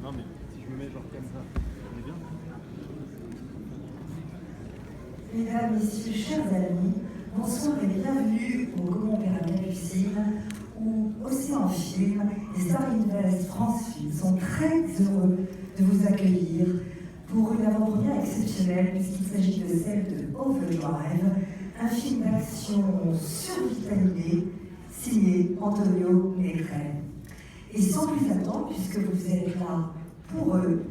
Non, mais si je me mets genre comme ça, on est bien. Mesdames, Messieurs, chers amis, bonsoir et bienvenue au Gaumont Capucine, où Océan Film et Star Invest France Film sont très heureux de vous accueillir pour une avant-première exceptionnelle, puisqu'il s'agit de celle de Overdrive, un film d'action survitaminé signé Antonio Negret. Et sans plus attendre, puisque vous êtes là pour eux,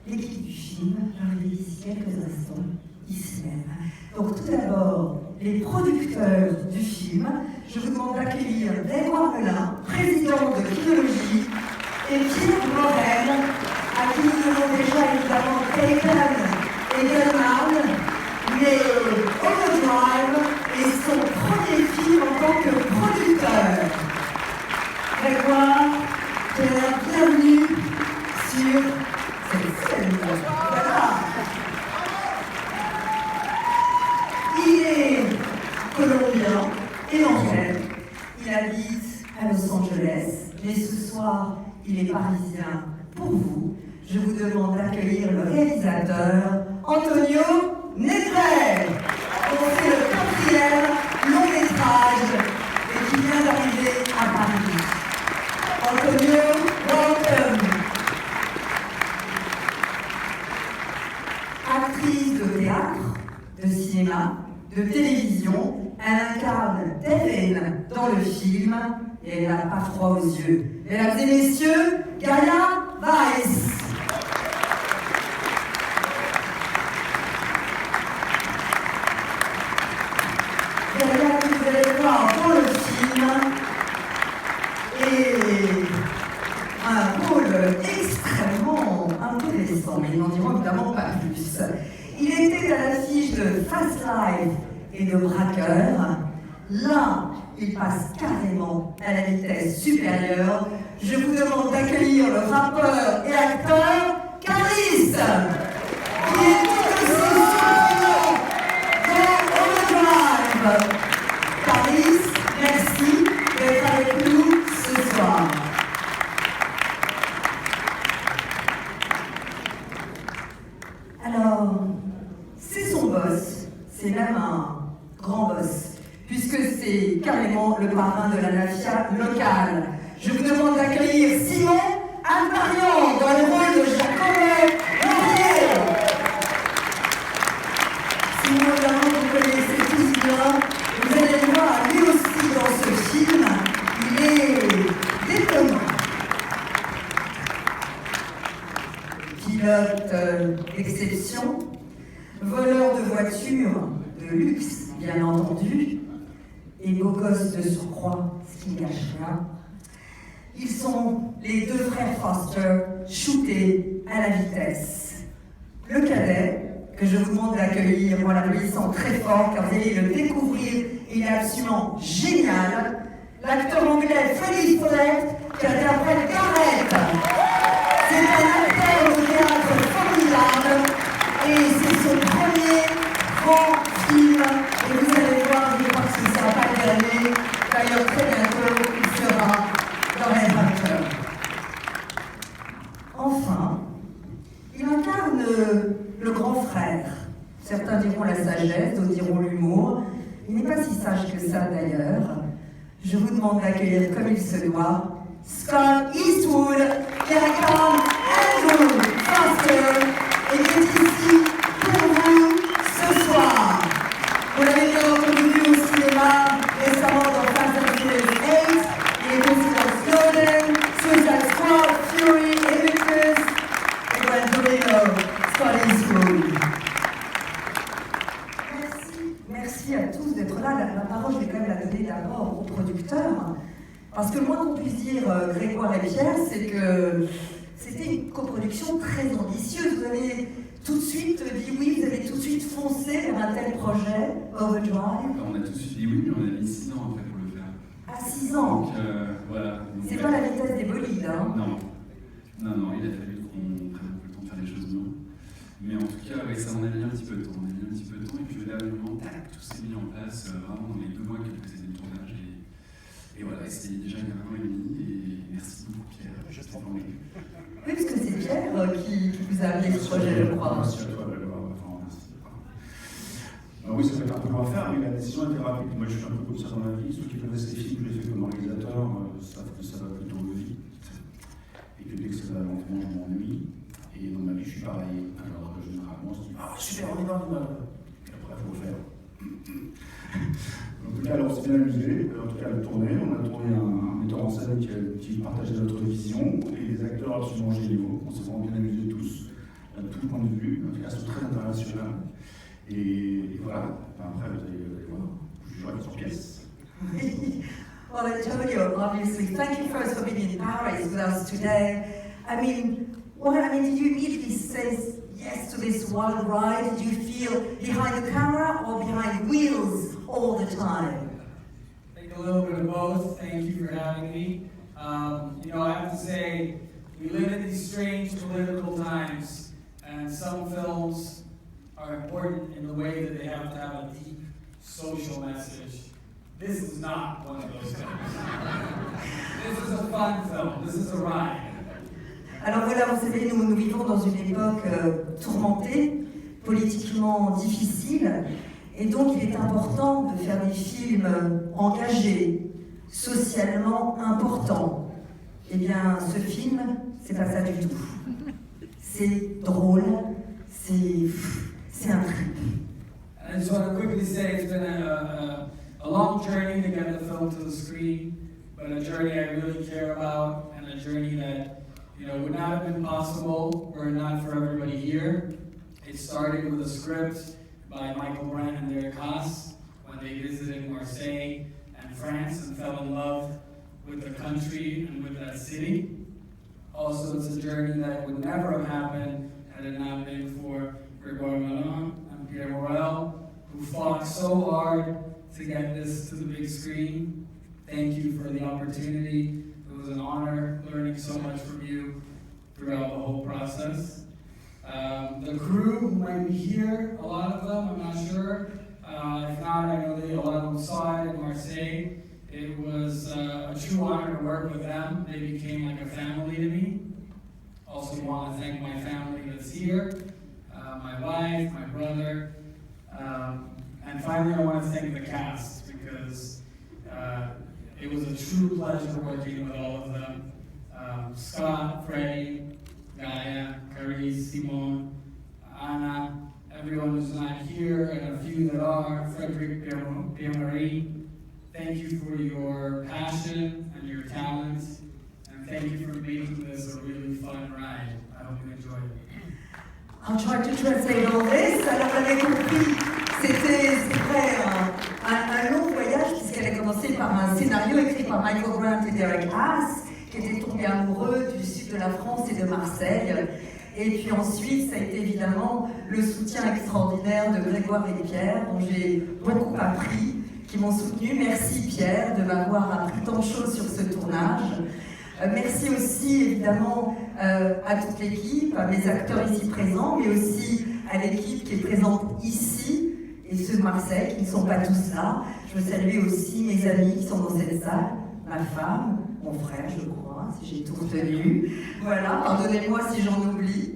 l'équipe du film va arriver d'ici quelques instants, ici même. Donc tout d'abord, les producteurs du film, je vous demande d'accueillir Grégoire Melin, président de Kinologie, et Pierre Morel, à qui nous devons déjà évidemment Taken et Gunman, mais Overdrive est son premier film en tant que producteur. Grégoire, Pierre, bienvenue sur cette scène. Voilà. Il est colombien et anglais. Il habite à Los Angeles, mais ce soir, il est parisien pour vous. Je vous demande d'accueillir le réalisateur Antonio Negret. C'est le 4e long métrage et qui vient d'arriver à Paris. Antonio, welcome. Actrice de théâtre, de cinéma, de télévision, elle incarne Devin dans le film et elle n'a pas froid aux yeux. Mesdames et messieurs, Gaia Weiss. Gaia, que vous allez voir dans le film, et un rôle extrêmement intéressant, mais ils n'en diront évidemment pas plus. Il était à l'affiche de Fast Life et de Braqueur. Là, il passe carrément à la vitesse supérieure. Je vous demande d'accueillir le rappeur et acteur Caris, qui est tout aussi surprenant dans Overdrive. Caris, merci d'être avec nous ce soir. Alors, c'est son boss, c'est même un grand boss, puisque c'est carrément le parrain de la mafia locale. Je vous demande d'accueillir Simon Alparian dans le rôle de Jacobo Laurier. Simon, évidemment, vous connaissez tous bien. Vous allez le voir, lui aussi dans ce film, il est détonnant. Pilote d'exception, voleur de voitures de luxe, bien entendu, et beau gosse de surcroît, ce qui ne gâche rien. Ils sont les deux frères Foster, shootés à la vitesse. Le cadet, que je vous demande d'accueillir en l'applaudissant très fort, car vous allez le découvrir, il est absolument génial. L'acteur anglais Freddie Follett, qui interprète Garrett. C'est un acteur de théâtre formidable, et c'est son premier grand film. Et vous allez voir, je crois que ce ne sera pas le dernier. D'ailleurs, très bientôt, il sera dans les acteurs. Enfin, il incarne le grand frère. Certains diront la sagesse, d'autres diront l'humour. Il n'est pas si sage que ça d'ailleurs. Je vous demande d'accueillir comme il se doit Scott Eastwood, qui incarne Andrew Foster et qui est ici pour vous ce soir. Vous l'avez bien entendu au cinéma récemment dans Fast and Furious 8. Il est aussi dans Snowden, Suicide Squad, Fury, Evictus et Gran Torino, Scott Eastwood. Merci à tous d'être là. La parole, je vais quand même la donner d'abord aux producteurs. Parce que le moins qu'on puisse dire, Grégoire et Pierre, c'est que c'était une coproduction très ambitieuse. Vous avez tout de suite dit oui, vous avez tout de suite foncé vers un tel projet, Overdrive. On a tout de suite dit oui, mais on a mis 6 ans après pour le faire. À 6 ans. Donc voilà. C'est pas la vitesse des bolides, hein. Non, il a fallu qu'on prenne un peu le temps de faire les choses bien. Mais en tout cas, ça en a mis un petit peu de temps. Et puis là, tac, tout s'est mis en place vraiment dans les 2 mois qui ont précédé le tournage. Et voilà, c'était déjà il y a 1 an et demi. Et merci beaucoup, Pierre. Oui, parce que c'est Pierre qui vous a amené ce projet, je crois. Merci à toi, Grégoire. Oui, ça fait un peu loin à faire, mais la décision était rapide. Moi, je suis un peu comme ça dans la vie. Ceux qui connaissent les films que j'ai fait comme réalisateur savent que ça va plutôt vite. Et que dès que ça va lentement, je m'ennuie. Et dans ma vie, je suis pareil. Alors, généralement, on se dit ah, super, on y va. Et après, il faut le faire. En tout cas, alors, on s'est bien amusé. En tout cas, la tournée. On a tourné un metteur en scène qui partageait notre vision et des acteurs absolument géniaux. On s'est vraiment bien amusés tous, à tout point de vue. En tout cas, c'est très international. Et voilà, après vous allez voir, je jugerai sur pièce. Well, Antonio, obviously, thank you first for being in Paris with us today. I mean, did you immediately say yes to this wild ride? Did you feel behind the camera or behind wheels all the time? I think a little bit of both. Thank you for having me. I have to say, we live in these strange political times, and some films are important in the way that they have to have a deep social message. This is not one of those films. This is a fun film. This is a ride. Alors voilà, vous savez, nous vivons dans une époque tourmentée, politiquement difficile, et donc il est important de faire des films engagés, socialement importants. Eh bien, ce film, c'est pas ça du tout. C'est drôle, c'est un trip. And I just want to quickly say it's been a long journey to get the film to the screen, but a journey I really care about, and a journey that would not have been possible were it not for everybody here. It started with a script by Michael Brandt and Derek Haas when they visited Marseille and France and fell in love with the country and with that city. Also, it's a journey that would never have happened had it not been for Grégoire Malin and Pierre Morel, who fought so hard to get this to the big screen. Thank you for the opportunity. It was an honor learning so much from you throughout the whole process. The crew who might be here, a lot of them, I'm not sure. If not, I know a lot of them saw it in Marseille. It was a true honor to work with them. They became like a family to me. Also want to thank my family that's here, my wife, my brother, and finally I want to thank the cast because it was a true pleasure working with all of them. Scott, Freddie, Gaia, Carice, Simone, Anna, everyone who's not here, and a few that are, Frederic, Pierre-Marie. Thank you for your passion and your talent, and thank you for making this a really fun ride. I hope you enjoy it. I'll try to translate all this. Alors, vous avez compris, c'était un long voyage puisqu'elle a commencé par un scénario écrit par Michael Brandt et Derek Haas, qui étaient tombés amoureux du sud de la France et de Marseille. Et puis ensuite, ça a été évidemment le soutien extraordinaire de Grégoire et Pierre, dont j'ai beaucoup appris, qui m'ont soutenu. Merci Pierre de m'avoir appris tant de choses sur ce tournage. Merci aussi évidemment à toute l'équipe, à mes acteurs ici présents, mais aussi à l'équipe qui est présente ici et ceux de Marseille qui ne sont pas tous là. Je veux saluer aussi mes amis qui sont dans cette salle, ma femme, mon frère je crois, si j'ai tout retenu. Voilà, pardonnez-moi si j'en oublie.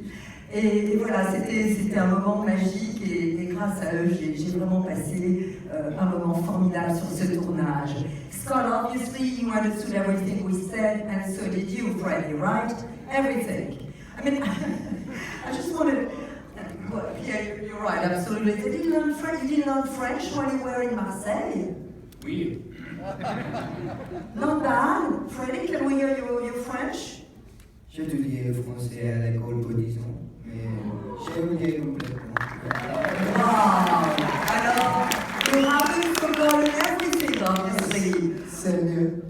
Et voilà, c'était un moment magique et grâce à eux, j'ai vraiment passé un moment formidable sur ce tournage. Scott, obviously you understood everything we said, and so did you, Freddie, right? Everything. I mean, I just wanted. Well, yeah, you're right, absolutely. You didn't learn French while you were in Marseille? Oui. Not bad. Freddie, can we hear your French? J'ai étudié le français à l'école Bodison, mais j'ai oublié complètement. Wow! Alors, you haven't forgotten everything, obviously. C'est mieux.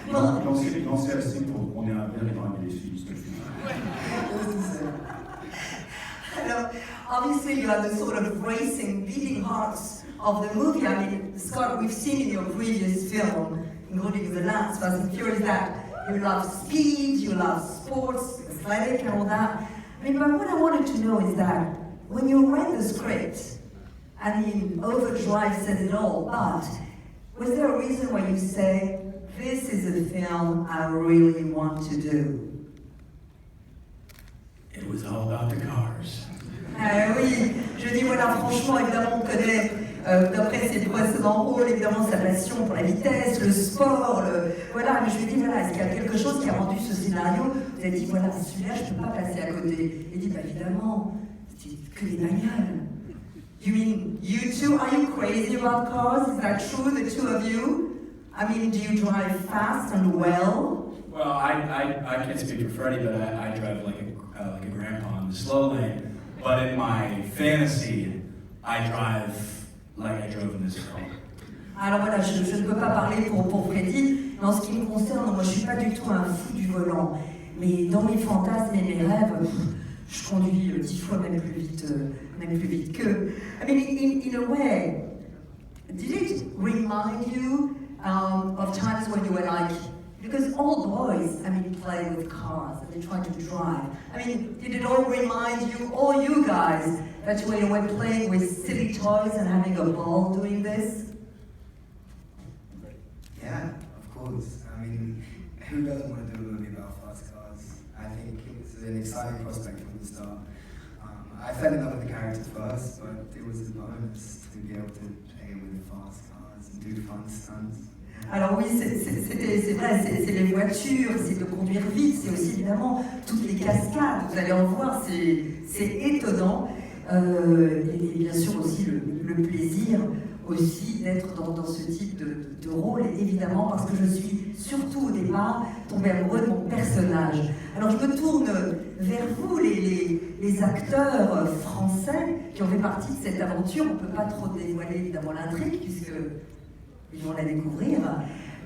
Il en sait assez pour qu'on ait un bien les filles, ce que je fais. Alors, obviously you are the sort of racing, beating hearts of the movie. I mean, Scott, we've seen in your previous film, including the last Fast and Furious, that you love speed, you love sports, athletic and all that. I mean, but what I wanted to know is that when you read the script, I mean, Overdrive says it all, but was there a reason why you say, this is a film I really want to do? it was all about the cars. Oui, je dis voilà, franchement, évidemment, on connaît, d'après ses précédents rôles, évidemment, sa passion pour la vitesse, le sport, voilà, mais je lui dis voilà, est-ce qu'il y a quelque chose qui a rendu ce scénario? Vous avez dit voilà, celui-là, je ne peux pas passer à côté. Il dit bah évidemment, c'est que les bagnoles. You mean, you two, are you crazy about cars? Is that true, the two of you? I mean, do you drive fast and well? Well, I can't speak for Freddie, but I drive like a grandpa in the slow lane. But in my fantasy, I drive like I drove in this film. Alors voilà, je ne peux pas parler pour Freddy, mais en ce qui me concerne, moi je suis pas du tout un fou du volant. Mais dans mes fantasmes et mes rêves, je conduis 10 fois même plus vite qu'eux. I mean, in a way, did it remind you of times when you were like, because all boys, I mean, play with cars and they try to drive. I mean, did it all remind you, all you guys, that when you were playing with silly toys and having a ball doing this? Yeah, of course. I mean, who doesn't want to do a movie about fast cars? I think it was an exciting prospect from the start. I fell in love with the character first, but it was a bonus to be able to play with fast cars and do fun stunts. Alors oui, c'est vrai, c'est les voitures, c'est de conduire vite, c'est aussi évidemment toutes les cascades, vous allez en voir, c'est étonnant. Et bien sûr aussi le plaisir aussi d'être dans ce type de rôle, évidemment, parce que je suis surtout au départ tombée amoureuse de mon personnage. Alors je me tourne vers vous, les acteurs français qui ont fait partie de cette aventure. On ne peut pas trop dévoiler évidemment l'intrigue, puisque ils vont la découvrir.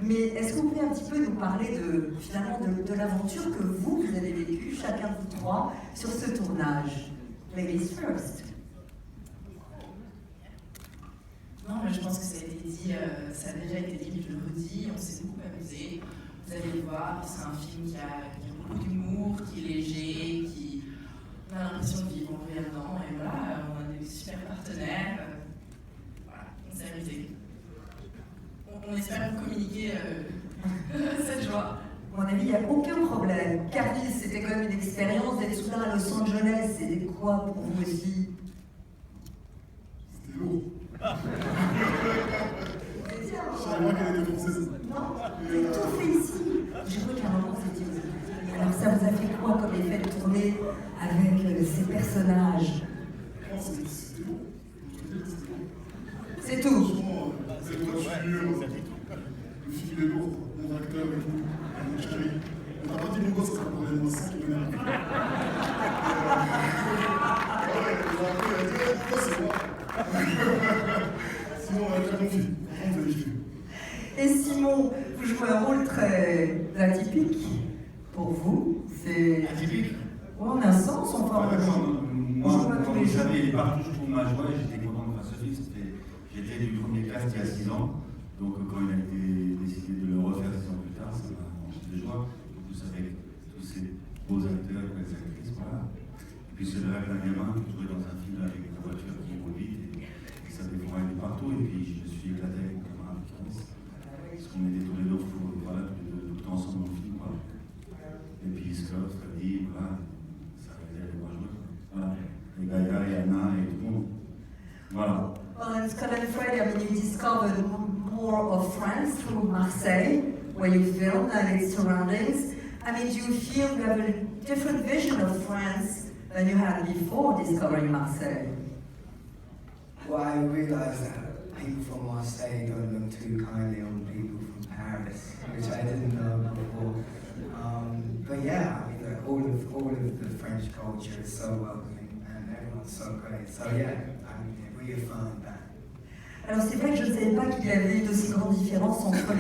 Mais est-ce que vous pouvez un petit peu nous parler finalement de l'aventure que vous avez vécue, chacun de vous trois, sur ce tournage? Ladies first. Non, mais je pense que ça a été dit, ça a déjà été dit, mais je le redis, on s'est beaucoup amusé. Vous allez le voir, c'est un film qui a beaucoup d'humour, qui est léger, on a l'impression de vivre en regardant, et voilà, on a des super partenaires, voilà, on s'est amusé. On espère vous communiquer cette joie. À mon avis, il n'y a aucun problème. Carlis, c'était quand même une expérience d'être soudain à Los Angeles. C'était quoi pour vous aussi? C'était lourd. C'était un Je savais pas qu'elle était française. Non, j'ai tout fait ici. Je crois qu'à un moment, vous étiez aux États-Unis. Alors ça vous a fait quoi comme effet de tourner avec ces personnages? Non, c'était lourd. C'est tout. Franchement, cette voiture, le film est lourd, mon acteur et tout, mon chéri. On n'a pas dit mon gosse, ça pour les ça qui m'énerve. Ouais, après, elle a dit, pourquoi c'est moi? Sinon, on va être confié. Franchement, vous avez kiffé. Et Simon, vous jouez un rôle très atypique pour vous. C'est Atypique. ouais, en un sens, enfin. Moi, quand vous savez, il est partout, je trouve ma joie, j'étais content de faire ce film. J'étais du premier cast il y a 6 ans, donc quand il a été décidé de le refaire 6 ans plus tard, ça m'a rempli de joie. Vous savez, tous ces beaux acteurs, belles actrices, voilà. Et puis c'est le rêve d'un gamin de jouer dans un film avec une voiture qui roule vite et ça découvre de partout. Et puis je me suis éclaté avec mon camarade Chris, parce qu'on était tous les deux fous, voilà, tous les deux ensemble dans le film, quoi. Et puis Scott, Freddy, voilà, ça arrivait à les voir jouer. Voilà. Et Gaïa et Anna et tout le monde. Voilà. Well, in Scott and Freddy, I mean, you discovered more of France through Marseille, where you filmed and its surroundings. I mean, do you feel you have a different vision of France than you had before discovering Marseille? Well, I realised that people from Marseille don't look too kindly on people from Paris, which I didn't know before. But yeah, I mean, like, all of the French culture is so welcoming and everyone's so great. So yeah, I mean, it reaffirmed that. Alors c'est vrai que je ne savais pas qu'il y avait d'aussi grande différence entre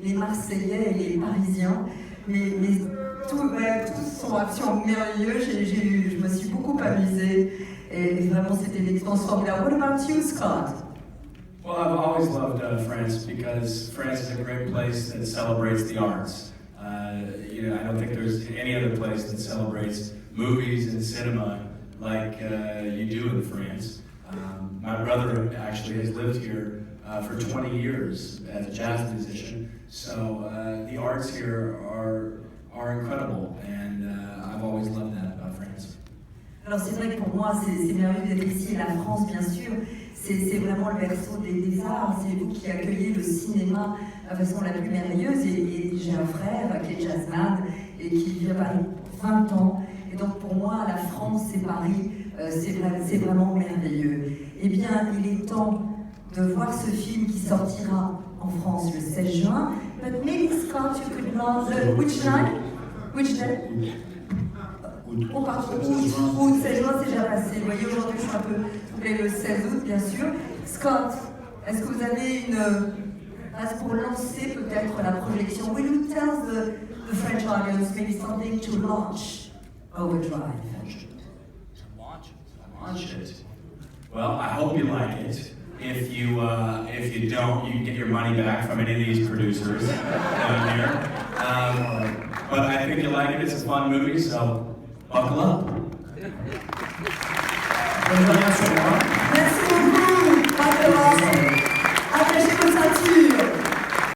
les Marseillais et les Parisiens, mais tous sont absolument merveilleux, je me suis beaucoup amusée et vraiment c'était une expérience formidable. What about you, Scott? Well, I've always loved France because France is a great place that celebrates the arts. I don't think there's any other place that celebrates movies and cinema like you do in France. My brother actually has lived here for 20 years as a jazz musician, so the arts here are incredible, and I've always loved that about France. Alors c'est vrai que pour moi, c'est merveilleux d'être ici, la France bien sûr, c'est vraiment le berceau des arts, c'est vous qui accueillez le cinéma de la façon la plus merveilleuse, et j'ai un frère qui est jazzman et qui vit à Paris 20 ans, et donc pour moi, la France, c'est Paris, c'est vraiment merveilleux. Eh bien, il est temps de voir ce film qui sortira en France le 16 juin, but maybe Scott, you could not, which night? Which day? Oh pardon, août, 16 juin c'est déjà passé. Vous voyez, aujourd'hui je suis un peu le 16 août bien sûr. Scott, est-ce que vous avez une base pour lancer peut-être la projection? Will you tell the French audience maybe something to launch Overdrive? Launch it. Well, I hope you like it. If you don't, you can get your money back from any of these producers down here. But I think you'll like it. It's a fun movie, so buckle up.